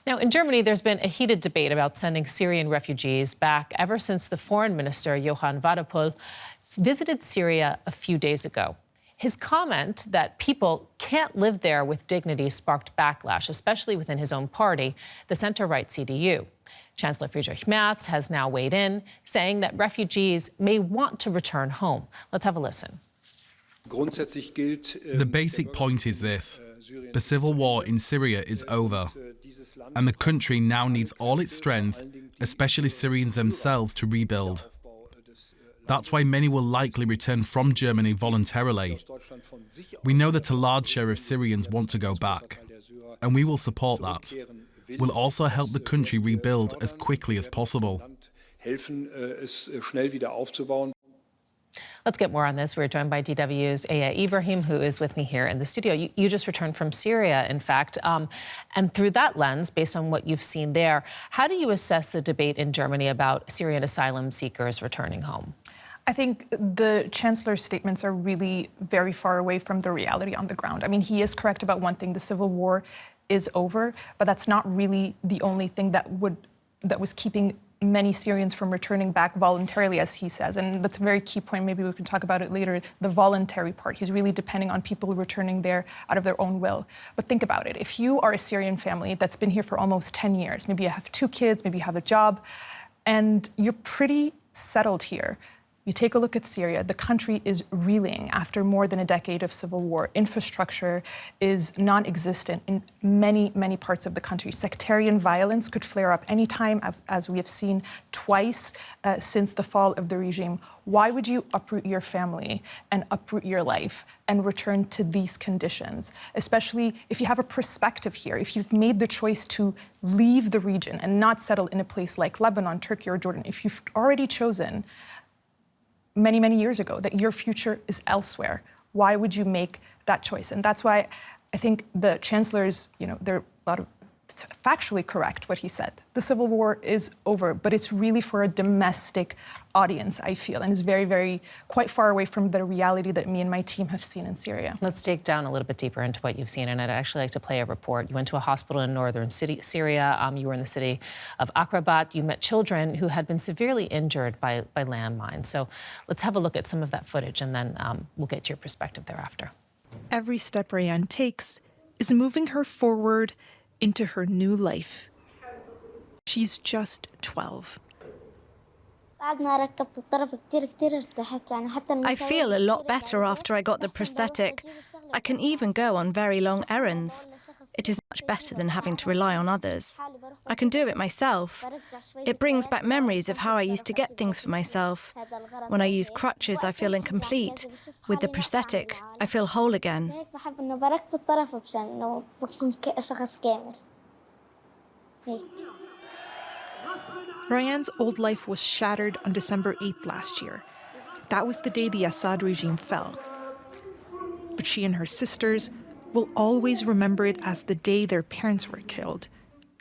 Now, in Germany, there's been a heated debate about sending Syrian refugees back ever since the Foreign Minister Johann Wadephul visited Syria a few days ago. His comment that people can't live there with dignity sparked backlash, especially within his own party, the center-right CDU. Chancellor Friedrich Merz has now weighed in, saying that refugees may want to return home. Let's have a listen. The basic point is this: the civil war in Syria is over, and the country now needs all its strength, especially Syrians themselves, to rebuild. That's why many will likely return from Germany voluntarily. We know that a large share of Syrians want to go back, and we will support that. We'll also help the country rebuild as quickly as possible. Let's get more on this. We're joined by DW's Ibrahim, who is with me here in the studio. You just returned from Syria, in fact. And through that lens, based on what you've seen there, how do you assess the debate in Germany about Syrian asylum seekers returning home? I think the Chancellor's statements are really very far away from the reality on the ground. I mean, he is correct about one thing: the civil war is over, but that's not really the only thing that was keeping many Syrians from returning back voluntarily, as he says. And that's a very key point. Maybe we can talk about it later, the voluntary part. He's really depending on people returning there out of their own will. But think about it. If you are a Syrian family that's been here for almost 10 years, maybe you have 2 kids, maybe you have a job, and you're pretty settled here. You take a look at Syria, the country is reeling after more than a decade of civil war. Infrastructure is non-existent in many, many parts of the country. Sectarian violence could flare up anytime, as we have seen twice since the fall of the regime. Why would you uproot your family and uproot your life and return to these conditions? Especially if you have a perspective here, if you've made the choice to leave the region and not settle in a place like Lebanon, Turkey, or Jordan, if you've already chosen many, many years ago that your future is elsewhere, why would you make that choice? And that's why I think the Chancellor's, there are a lot of, it's factually correct what he said. The civil war is over, but it's really for a domestic audience, I feel, and is very, very quite far away from the reality that me and my team have seen in Syria. Let's dig down a little bit deeper into what you've seen, and I'd actually like to play a report. You went to a hospital in northern Syria. You were in the city of Akrabat. You met children who had been severely injured by landmines. So let's have a look at some of that footage, and then we'll get your perspective thereafter. Every step Rayan takes is moving her forward into her new life. She's just 12. I feel a lot better after I got the prosthetic. I can even go on very long errands. It is much better than having to rely on others. I can do it myself. It brings back memories of how I used to get things for myself. When I use crutches, I feel incomplete. With the prosthetic, I feel whole again. Rayan's old life was shattered on December 8th last year. That was the day the Assad regime fell. But she and her sisters will always remember it as the day their parents were killed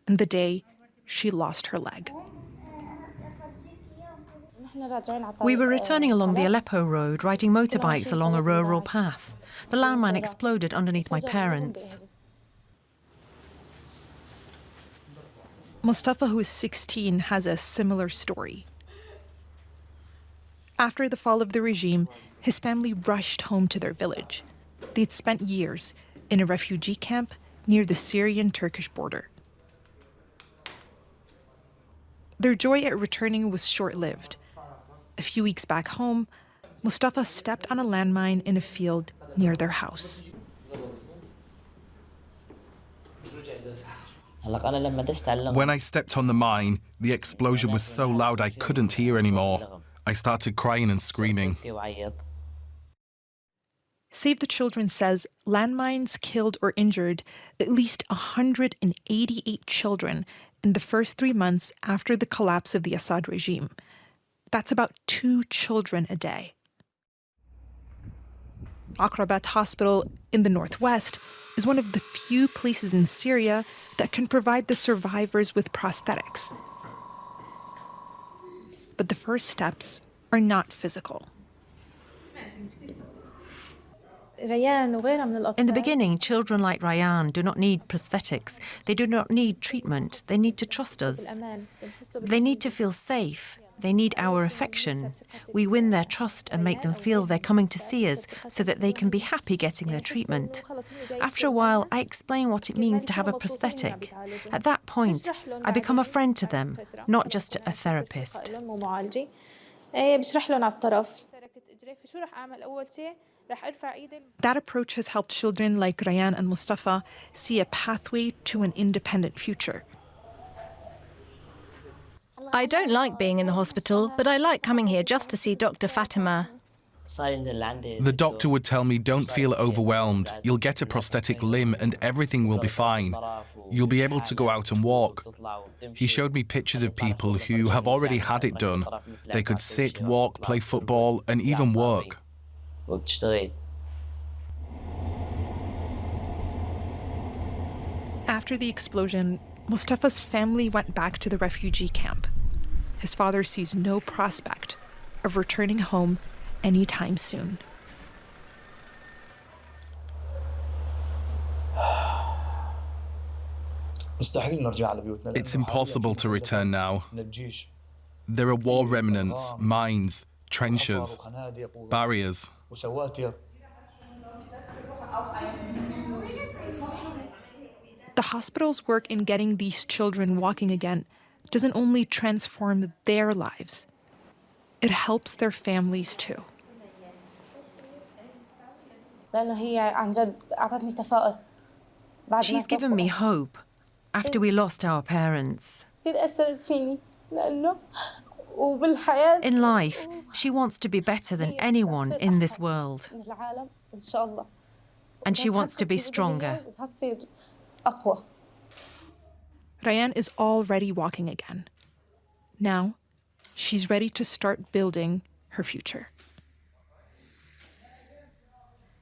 and the day she lost her leg. We were returning along the Aleppo road, riding motorbikes along a rural path. The landmine exploded underneath my parents. Mustafa, who is 16, has a similar story. After the fall of the regime, his family rushed home to their village. They'd spent years in a refugee camp near the Syrian-Turkish border. Their joy at returning was short-lived. A few weeks back home, Mustafa stepped on a landmine in a field near their house. When I stepped on the mine, the explosion was so loud I couldn't hear anymore. I started crying and screaming. Save the Children says landmines killed or injured at least 188 children in the first 3 months after the collapse of the Assad regime. That's about 2 children a day. Akrabat Hospital in the northwest is one of the few places in Syria that can provide the survivors with prosthetics. But the first steps are not physical. In the beginning, children like Rayan do not need prosthetics. They do not need treatment. They need to trust us. They need to feel safe. They need our affection. We win their trust and make them feel they're coming to see us so that they can be happy getting their treatment. After a while, I explain what it means to have a prosthetic. At that point, I become a friend to them, not just a therapist. That approach has helped children like Rayan and Mustafa see a pathway to an independent future. I don't like being in the hospital, but I like coming here just to see Dr. Fatima. The doctor would tell me, don't feel overwhelmed. You'll get a prosthetic limb and everything will be fine. You'll be able to go out and walk. He showed me pictures of people who have already had it done. They could sit, walk, play football, and even work. After the explosion, Mustafa's family went back to the refugee camp. His father sees no prospect of returning home anytime soon. It's impossible to return now. There are war remnants, mines, trenches, barriers. The hospital's work in getting these children walking again doesn't only transform their lives, it helps their families too. She's given me hope after we lost our parents. In life, she wants to be better than anyone in this world. And she wants to be stronger. Rayan is already walking again. Now, she's ready to start building her future.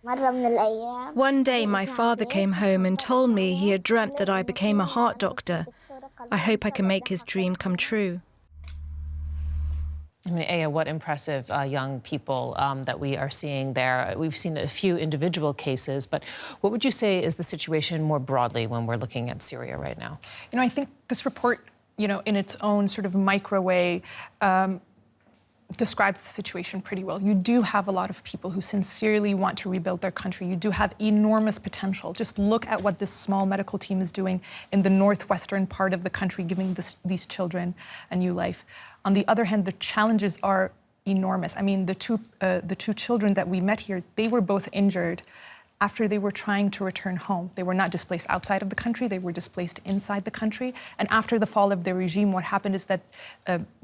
One day, my father came home and told me he had dreamt that I became a heart doctor. I hope I can make his dream come true. I mean, Aya, what impressive young people that we are seeing there. We've seen a few individual cases, but what would you say is the situation more broadly when we're looking at Syria right now? You know, I think this report, you know, in its own sort of micro way, describes the situation pretty well. You do have a lot of people who sincerely want to rebuild their country. You do have enormous potential. Just look at what this small medical team is doing in the northwestern part of the country, giving these children a new life. On the other hand, the challenges are enormous. I mean, the two children that we met here, they were both injured after they were trying to return home. They were not displaced outside of the country, they were displaced inside the country. And after the fall of the regime, what happened is that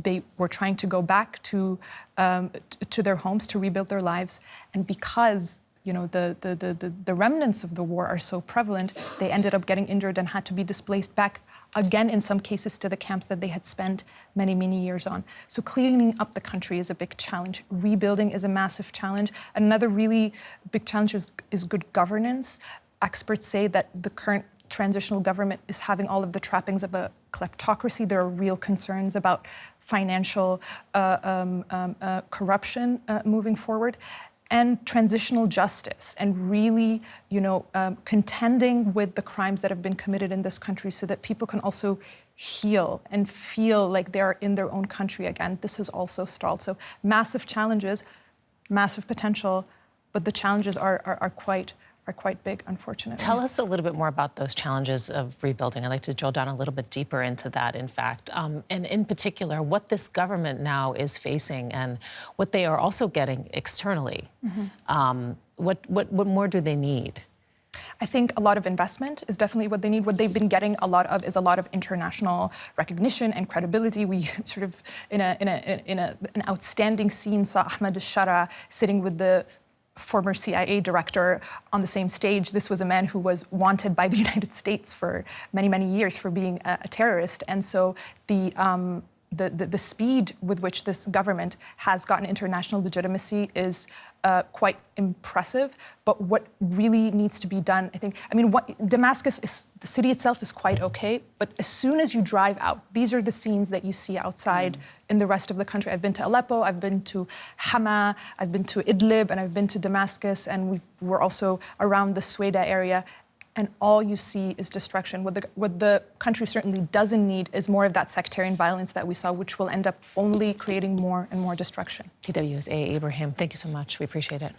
they were trying to go back to their homes to rebuild their lives. And because you know, the remnants of the war are so prevalent, they ended up getting injured and had to be displaced back again, in some cases, to the camps that they had spent many, many years on. So cleaning up the country is a big challenge. Rebuilding is a massive challenge. Another really big challenge is good governance. Experts say that the current transitional government is having all of the trappings of a kleptocracy. There are real concerns about financial corruption moving forward. And transitional justice, and really, you know, contending with the crimes that have been committed in this country so that people can also heal and feel like they're in their own country again. This has also stalled. So massive challenges, massive potential, but the challenges are quite big, unfortunately. Tell us a little bit more about those challenges of rebuilding. I'd like to drill down a little bit deeper into that, in fact, and in particular, what this government now is facing and what they are also getting externally. Mm-hmm. What more do they need? I think a lot of investment is definitely what they need. What they've been getting a lot of is a lot of international recognition and credibility. We sort of, in an outstanding scene, saw Ahmed al-Shara sitting with the former CIA director on the same stage. This was a man who was wanted by the United States for many, many years for being a terrorist. And so the speed with which this government has gotten international legitimacy is quite impressive. But what really needs to be done, Damascus, the city itself is quite okay, but as soon as you drive out, these are the scenes that you see outside in the rest of the country. I've been to Aleppo, I've been to Hama, I've been to Idlib, and I've been to Damascus, and we're also around the Sueda area. And all you see is destruction. What the country certainly doesn't need is more of that sectarian violence that we saw, which will end up only creating more and more destruction. TW's Ibrahim, thank you so much. We appreciate it.